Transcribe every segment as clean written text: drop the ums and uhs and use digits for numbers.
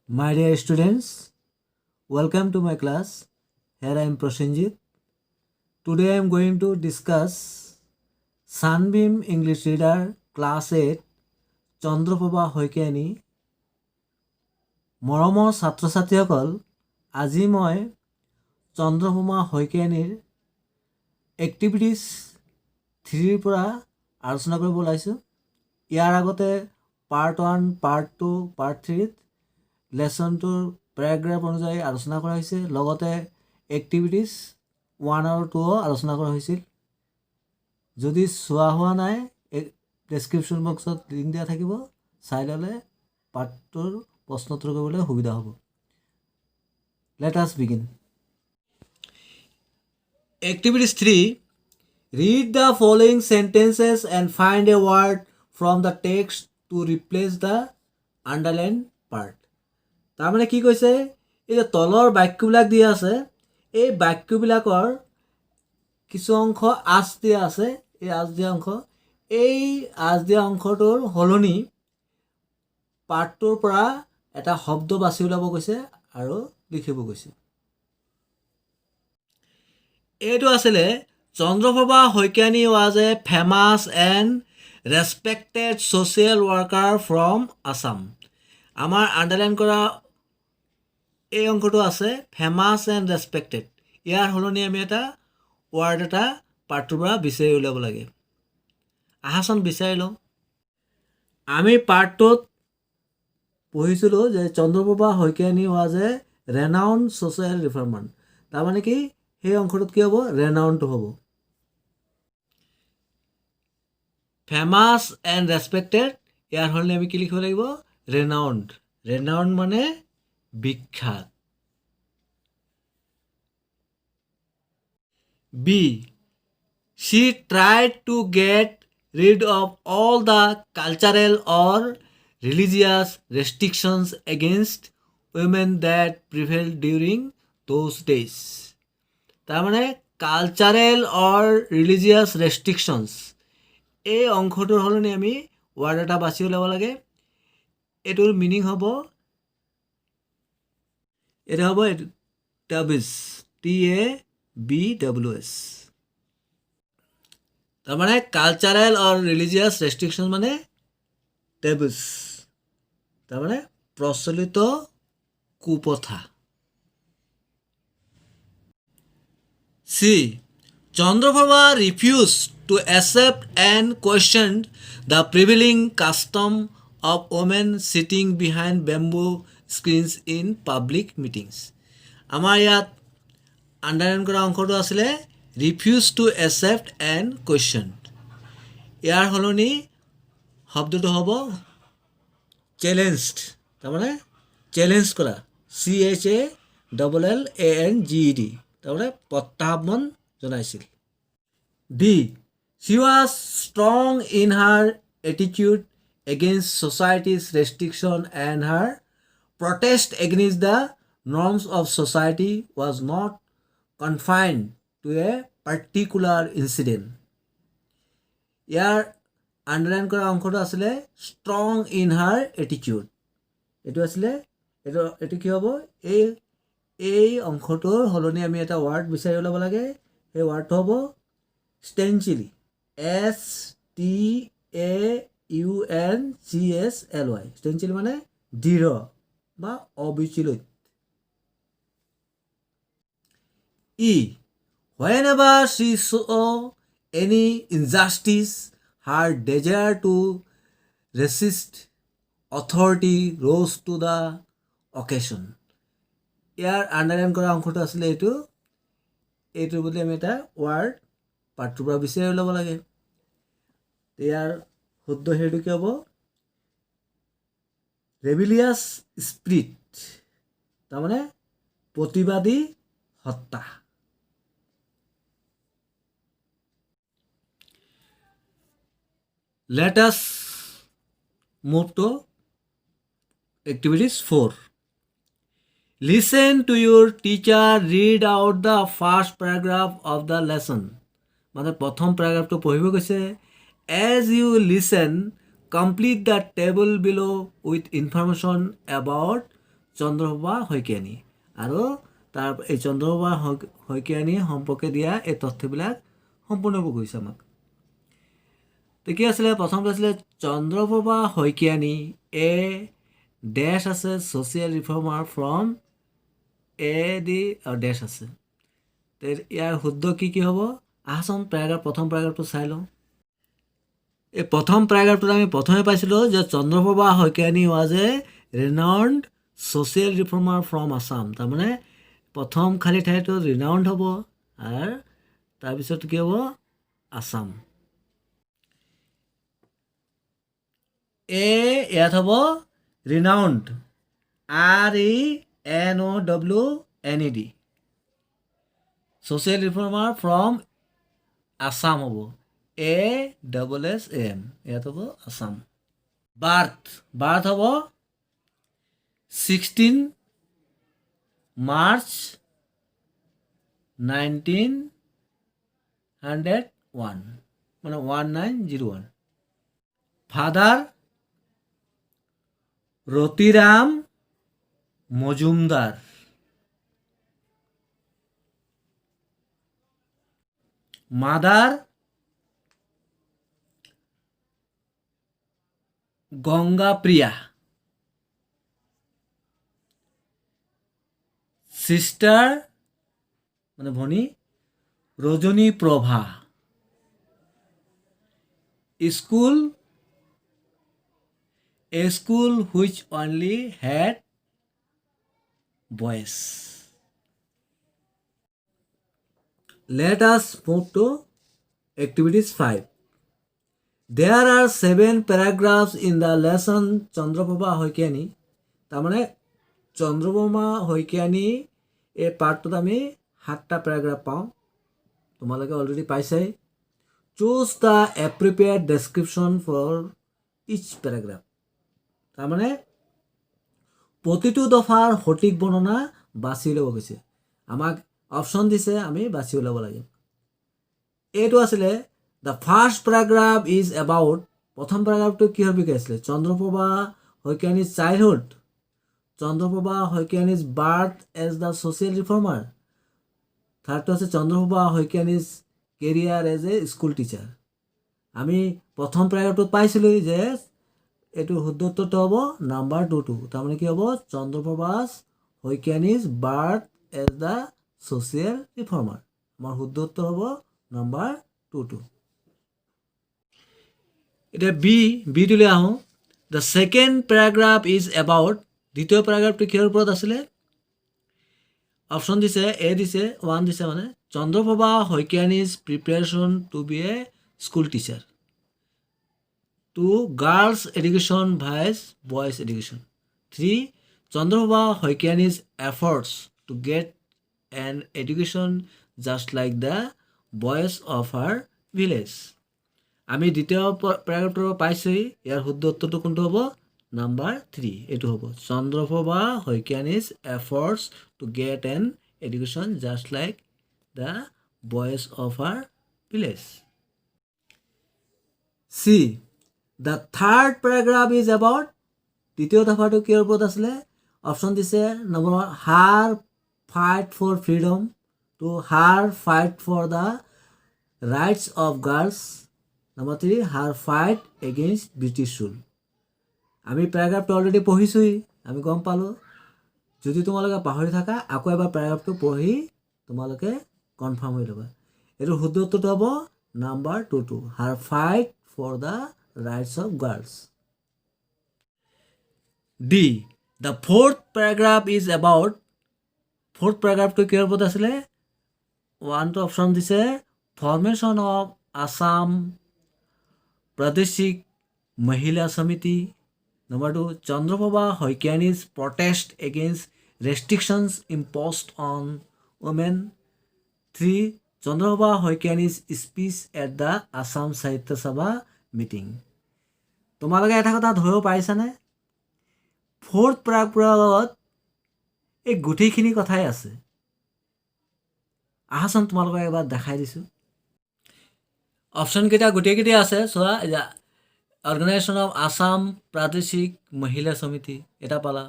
My dear students, welcome to my class. Here I am Prosenjit. Today I am going to discuss Sunbeam English Reader Class 8 Chandraprabha Hoikeani. মৰমৰ ছাত্ৰ ছাত্ৰীসকল, আজি মই Chandraprabha শইকীয়ানীৰ activities 3ৰ পৰা আলোচনা কৰিব ওলাইছোঁ। ইয়াৰ আগতে পাৰ্ট 1, পাৰ্ট 2, পাৰ্ট 3ত লেচনটোৰ পেৰাগ্ৰাফ অনুযায়ী আলোচনা কৰা হৈছে, লগতে এক্টিভিটিজ 1 আৰু 2 আলোচনা কৰা হৈছিল। যদি চোৱা হোৱা নাই, ডেছক্ৰিপশ্যন বক্সত লিংক দিয়া থাকিব, চাই ল'লে পাৰ্টটোৰ প্ৰশ্ন উত্তৰ কৰিবলৈ সুবিধা হ'ব। Let us begin. Activities 3. Read the following sentences and find a word from the text to replace the underlined part. তাৰমানে কি কৈছে, এই যে তলৰ বাক্যবিলাক দিয়া আছে, এই বাক্যবিলাকৰ কিছু অংশ আঁচ দিয়া আছে। এই আঁচ দিয়া অংশটোৰ সলনি পাঠটোৰ পৰা এটা শব্দ বাছি ওলাব কৈছে আৰু লিখিব কৈছে। এইটো আছিলে Chandraprabha Saikiani was a famous and respected social worker from Assam. আমাৰ আণ্ডাৰলাইন কৰা এই অংশটো আছে ফেমাছ এণ্ড ৰেচপেক্টেড। ইয়াৰ সলনি আমি এটা ৱাৰ্ড এটা পাঠটোৰ পৰা বিচাৰি উলিয়াব লাগে। আহাচোন বিচাৰি লওঁ। আমি পাঠটোত পঢ়িছিলোঁ যে Chandraprabha Saikiani was a renowned social reformer. তাৰমানে কি, সেই অংশটোত কি হ'ব, ৰেনাউণ্ডটো হ'ব। ফেমাছ এণ্ড ৰেচপেক্টেড, ইয়াৰ সলনি আমি কি লিখিব লাগিব, ৰেনাউণ্ড। ৰেনাউণ্ড মানে বিখ্যাত। বি, she tried to get rid of all the cultural or religious restrictions against women that prevailed during those days. তাৰমানে কালচাৰেল অৰ ৰিলিজিয়াছ ৰেষ্ট্ৰিকশ্যনছ, এই অংশটোৰ সলনি আমি ৱাৰ্ড এটা বাছি ওলাব লাগে। এইটোৰ মিনিং হ'ব, এইটো হ'ব টাবিজ, TABWS। তাৰমানে কালচাৰেল অৰ ৰিলিজিয়াছ ৰেষ্ট্ৰিকশ্যন মানে টেবুজ, তাৰমানে প্ৰচলিত কুপ্ৰথা। C, Chandraprabha refused to accept and questioned the prevailing custom of women sitting behind bamboo screens in public meetings. আমাৰ ইয়াত আণ্ডাৰলাইন কৰা অংশটো আছিলে ৰিফিউজ টু একচেপ্ট এণ্ড কুৱেশ্যনড। ইয়াৰ সলনি শব্দটো হ'ব চেলেঞ্জড, তাৰমানে চেলেঞ্জ কৰা, CHALLANGED, তাৰমানে প্ৰত্যাহ্বান জনাইছিল। D, she was strong in her attitude against society's restriction and her protest against the norms of society was not confined to a particular incident. Year underline কৰা অংশটো আছিলে ষ্ট্ৰং ইন হাৰ এটিটিউড। এইটো আছিলে, এইটো কি হ'ব, এই অংশটোৰ সলনি আমি এটা ৱাৰ্ড বিচাৰি ওলাব লাগে। সেই ৱাৰ্ডটো হ'ব ষ্টেঞ্চিলি, STAUNCHLY। ষ্টেঞ্চিলি মানে দৃঢ় বা অবিচলিত। E, whenever she saw any injustice, her desire to resist authority rose to the occasion. Year underline কৰা অংশটো আছিলে এইটোৰ বদলি আমি এটা ৱাৰ্ড পাঠটোৰ পৰা বিচাৰি ওলাব লাগে। ইয়াৰ শুদ্ধ হেৰিটো কি হ'ব, ৰেবিলিয়াছ স্পিৰিট, তাৰমানে প্ৰতিবাদী সত্তা। Let us move to activities 4. Listen to your teacher read out the first paragraph of the lesson. মানে প্ৰথম পেৰাগ্ৰাফটো পঢ়িব কৈছে। As you listen, complete the table below with information about Chandraprabha Saikiani আৰু তাৰ এই চন্দ্ৰপ্ৰভা শইকীয়ানী সম্পৰ্কে দিয়া এই তথ্যবিলাক সম্পূৰ্ণবোৰ কৰিছে আমাক। তো কি আছিলে প্ৰথমটো আছিলে চন্দ্ৰপ্ৰভা শইকীয়ানী এ ডেছ আছে ছ'চিয়েল ৰিফৰ্মাৰ ফ্ৰম এ দি ডেছ আছে। তো ইয়াৰ শুদ্ধ কি হ'ব? আহাচোন প্ৰথম পেৰাগ্ৰাফটো চাই লওঁ। এই প্ৰথম পেৰাগ্ৰাফটোত আমি প্ৰথমে পাইছিলোঁ যে Chandraprabha Saikiani was a renowned social reformer from Assam. তাৰমানে প্ৰথম খালী ঠাইটো ৰিনাউণ্ড হ'ব আৰু তাৰপিছত কি হ'ব? আছাম। ইয়াত হ'ব ৰিনাউণ্ড RENOWNED social reformer from Assam হ'ব ASSAM ইয়াত হ'ব আছাম। বাৰ্থ হ'ব 16 মাৰ্চ 1901 মানে 1901। Father Ratiram Majumdar. Mother Gangapriya. Sister মানে ভনী Rajaniprabha. School a school which only had boys. Let us move to activities 5. There are 7 paragraphs in the lesson Chandraprabha Hoikiyani. তাৰমানে চন্দ্ৰপ্ৰভা শইকীয়ানী এই পাৰ্টটোত আমি 7টা পেৰাগ্ৰাফ পাওঁ। তোমালোকে অলৰেডি পাইছাই। Choose the appropriate description for each paragraph. তাৰমানে প্ৰতিটো দফাৰ সঠিক বৰ্ণনা বাছি ল'ব গৈছে। আমাক অপশ্যন দিছে, আমি বাছি ওলাব লাগে। এইটো আছিলে the first paragraph is about. প্ৰথম পেৰাগ্ৰাফটো কিহৰ বিষয়ে আছিলে? Chandraprabha Saikiani's childhood, Chandraprabha Saikiani's birth as the social reformer. থাৰ্ডটো আছে Chandraprabha Saikiani's career as a school teacher. আমি প্ৰথম পেৰাগ্ৰাফটোত পাইছিলোঁ যে এইটো শুদ্ধ উত্তৰটো হ'ব নাম্বাৰ 2। তাৰমানে কি হ'ব? Chandraprabha Saikiani's birth as the social reformer. আমাৰ শুদ্ধ উত্তৰ হ'ব নাম্বাৰ 2। এতিয়া বিটোলৈ আহোঁ। The second paragraph is about. দ্বিতীয় পেৰাগ্ৰাফটো কিহৰ ওপৰত আছিলে? অপশ্যন দিছে, এ দিছে 1 দিছে মানে Chandraprabha Saikiani's preparation to be a school teacher. 2 girls education vs boys education. 3 Chandraprabha Saikiani's efforts to get an education just like the boys of her village. আমি দ্বিতীয় পেৰাগ্ৰাফটো পাইছোঁহি। ইয়াৰ শুদ্ধ উত্তৰটো কোনটো হ'ব? নাম্বাৰ 3 এইটো হ'ব Chandraprabha Saikiani's efforts to get an education just like the boys of her village. C the third paragraph is about. তৃতীয় দফাটো কিহৰ ওপৰত আছিলে? অপশ্যন দিছে number 1 her fight for freedom, 2 her fight for the rights of girls, number 3 her fight against British rule. আমি পেৰাগ্ৰাফটো already পঢ়িছোঁহি, আমি গম পালোঁ। যদি তোমালোকে পাহৰি থাকা আকৌ এবাৰ পেৰাগ্ৰাফটো পঢ়ি তোমালোকে কনফাৰ্ম হৈ ল'বা। এইটো শুদ্ধ উত্তৰটো হ'ব number 2 her fight for the rights of girls. D the fourth paragraph is about. Fourth পেৰাগ্ৰাফটো কিহৰ ওপৰত আছিলে? 1টো অপশ্যন দিছে formation of Assam Pradeshik Mahila Samiti, number 2 Chandraprabha Saikiani's protest against restrictions imposed on women, 3 Chandraprabha Saikiani's speech at the Assam Sahitya Sabha meeting. তোমালোকে এটা কথা ধৰিব পাৰিছানে? ফ'ৰ্থ পেৰাগ্ৰাফত এই গোটেইখিনি কথাই আছে। আহাচোন তোমালোকক এবাৰ দেখাই দিছোঁ। অপশ্যনকেইটা গোটেইকেইটা আছে। চোৱা, অৰ্গেনাইজেশ্যন অফ আছাম প্ৰাদেশিক মহিলা সমিতি এটা পালা।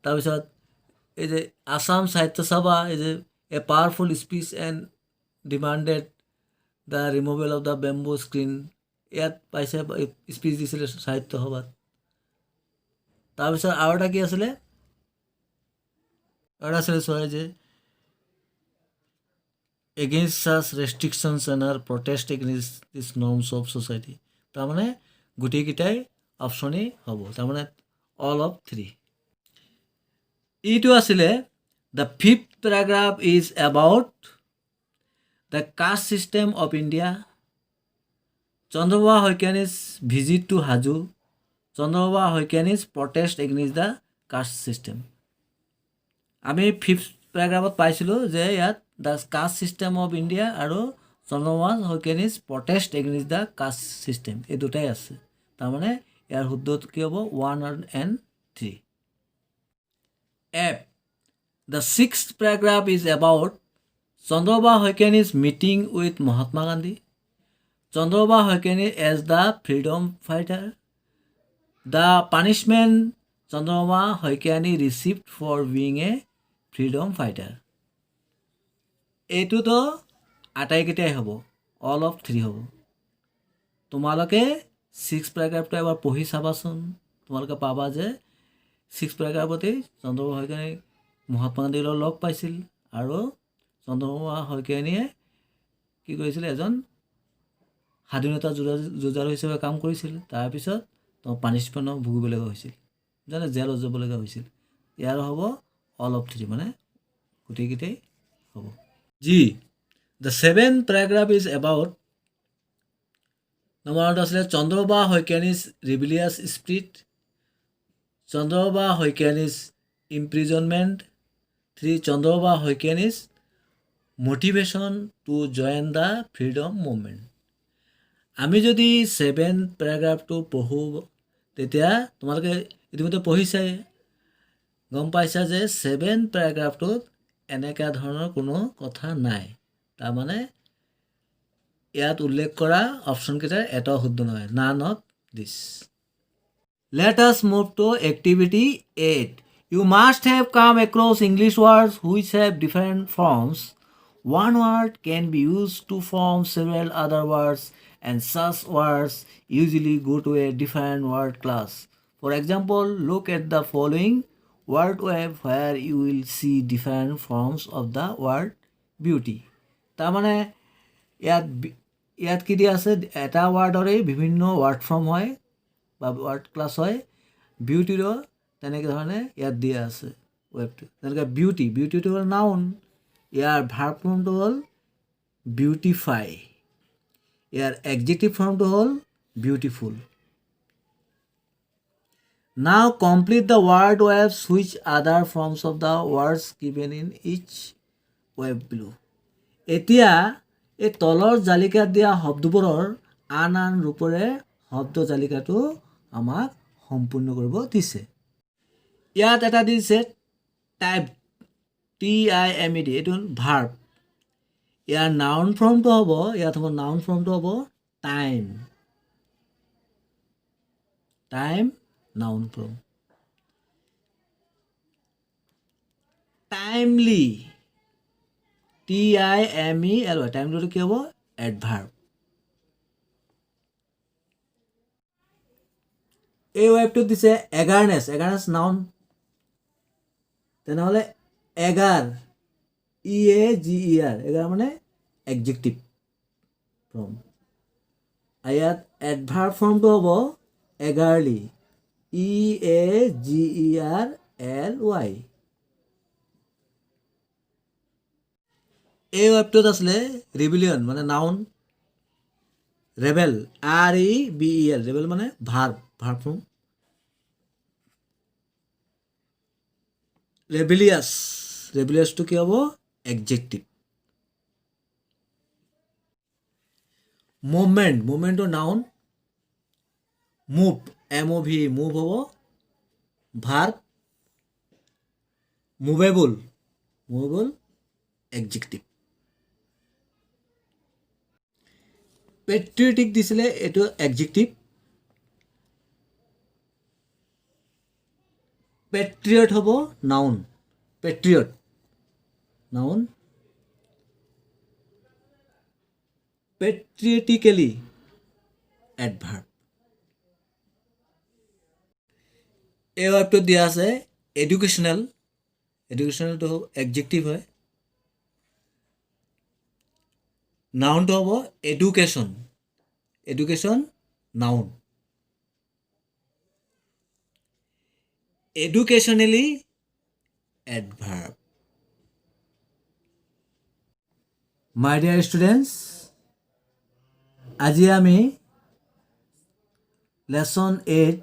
তাৰপিছত এই যে আসাম সাহিত্য সভা এই যে a powerful speech and demanded the removal of the bamboo screen ইয়াত পাইছে স্পিচ দিছিলে সাহিত্য সভাত তাৰপিছত আৰু এটা কি আছিলে আৰু এটা আছিলে চোৱা যে against such restrictions and our protest against these norms of society তাৰমানে গোটেইকেইটাই অপশ্যনেই হ'ব তাৰমানে all of 3 এইটো আছিলে the fifth paragraph is about the caste system of India Chandrababa Hoikani's visit to Haju Chandrababa Hoikani's protest against the caste system আমি 5th paragraphত পাইছিলোঁ যে ইয়াত the caste system of India আৰু Chandrababa Hoikani's protest against the caste system এই দুটাই আছে তাৰমানে ইয়াৰ শুদ্ধটো কি হ'ব 1 and 3 F the 6th paragraph is about Chandrababa Hoikani's meeting with Mahatma Gandhi Chandrababa Hoikani as the freedom fighter the punishment Chandrababa Hoikani received for being a freedom fighter এইটোতো আটাইকেইটাই হ'ব all of 3 হ'ব তোমালোকে 6 paragraphটো এবাৰ পঢ়ি চাবাচোন তোমালোকে পাবা যে 6 paragraphতে চন্দ্ৰবাবু শইকীয়াই মহাত্মা গান্ধীৰ লগ পাইছিল আৰু চন্দ্ৰবাবু শইকীয়ায়ে কি কৰিছিল এজন স্বাধীনতা যুঁজাৰু হিচাপে কাম কৰিছিল তাৰপিছত তেওঁ পানিশমেণ্ট ভুগিবলগা হৈছিল জানে জেলত যাবলগা হৈছিল ইয়াৰ হ'ব all of 3 মানে গোটেইকেইটাই হ'ব G. The 7th paragraph is about number 1 asile Chandrababa Hoikani's rebellious spirit, Chandrababa Hoikani's imprisonment, 3 Chandrababa Hoikani's motivation to join the freedom movement. আমি যদি 7th paragraphটো পঢ়ো তেতিয়া তোমালোকে ইতিমধ্যে পঢ়িছাই গম পাইছা যে 7th paragraphটোত এনেকা ধৰণৰ কোনো কথা নাই তাৰমানে ইয়াত উল্লেখ কৰা অপচন কেইটা এটাও শুদ্ধ নহয় none of this let us move to activity 8 you must have come across English words which have different forms one word can be used to form several other words and such words usually go to a different word class for example look at the following word web where you will see different forms of the word beauty তাৰমানে ইয়াত কি দিয়া আছে এটা ৱাৰ্ডৰে বিভিন্ন ward form হয় বা ward class হয় বিউটিৰো তেনেকৈ ধৰণে ইয়াত দিয়া আছে ৱেবটো তেনেকৈ বিউটিটো হ'ল নাউন ইয়াৰ ভাৰ্ব ফৰ্মটো হ'ল বিউটিফাই ইয়াৰ এডজেক্টিভ ফৰ্মটো হ'ল beautiful Now complete the word webs which other forms of the words given in each web below. এতিয়া এই তলৰ জালিকাত দিয়া শব্দবোৰৰ আন ৰূপৰে শব্দ জালিকাটো আমাক সম্পূৰ্ণ কৰিব দিছে ইয়াত এটা দিছে টাইপ TIMED এইটো ভাৰ্ব ইয়াৰ নাউন ফৰ্মটো হ'ব ইয়াত হ'ব নাউন ফৰ্মটো হ'ব time noun form timely TIMELY timely কি হ'ব adverb এই ৱেবটো দিছে eagerness noun তেনেহ'লে EAGER এগাৰ মানে adjective form ইয়াত adverb ফৰ্মটো হ'ব eagerly EAGERLY এই ৱেবটোত আছিলে ৰিবেলিয়ন মানে নাউন ৰেবেল REBEL ৰেবেল মানে ভাৰ্ব ফৰ্ম ৰেবেলিয়াছটো কি হ'ব এডজেক্টিভ মুভমেণ্টৰ নাউন MOV মুভ হ'ব ভাৰ্ব মুভেবল এডজেক্টিভ পেট্ৰিয়টিক দিছিলে এইটো এডজেক্টিভ পেট্ৰিয়ট হ'ব নাউন পেট্ৰিয়ট নাউন পেট্ৰিয়টিকেলি এডভাৰ্ব এই ভাৰ্বটো দিয়া আছে এডুকেশ্যনেলটো এডজেক্টিভ হয় নাউনটো হ'ব education noun educationally adverb my dear students আজি আমি লেসন 8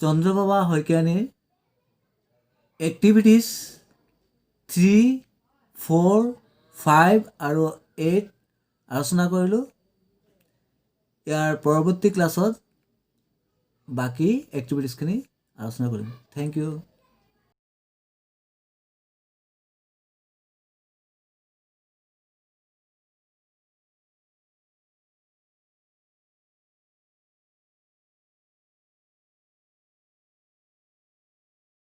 চন্দ্ৰপ্ৰভা শইকীয়ানীৰ এক্টিভিটিজ 3, 4, 5 আৰু 8 আলোচনা কৰিলোঁ ইয়াৰ পৰৱৰ্তী ক্লাছত বাকি এক্টিভিটিজখিনি আলোচনা কৰিম থ্যাংক ইউ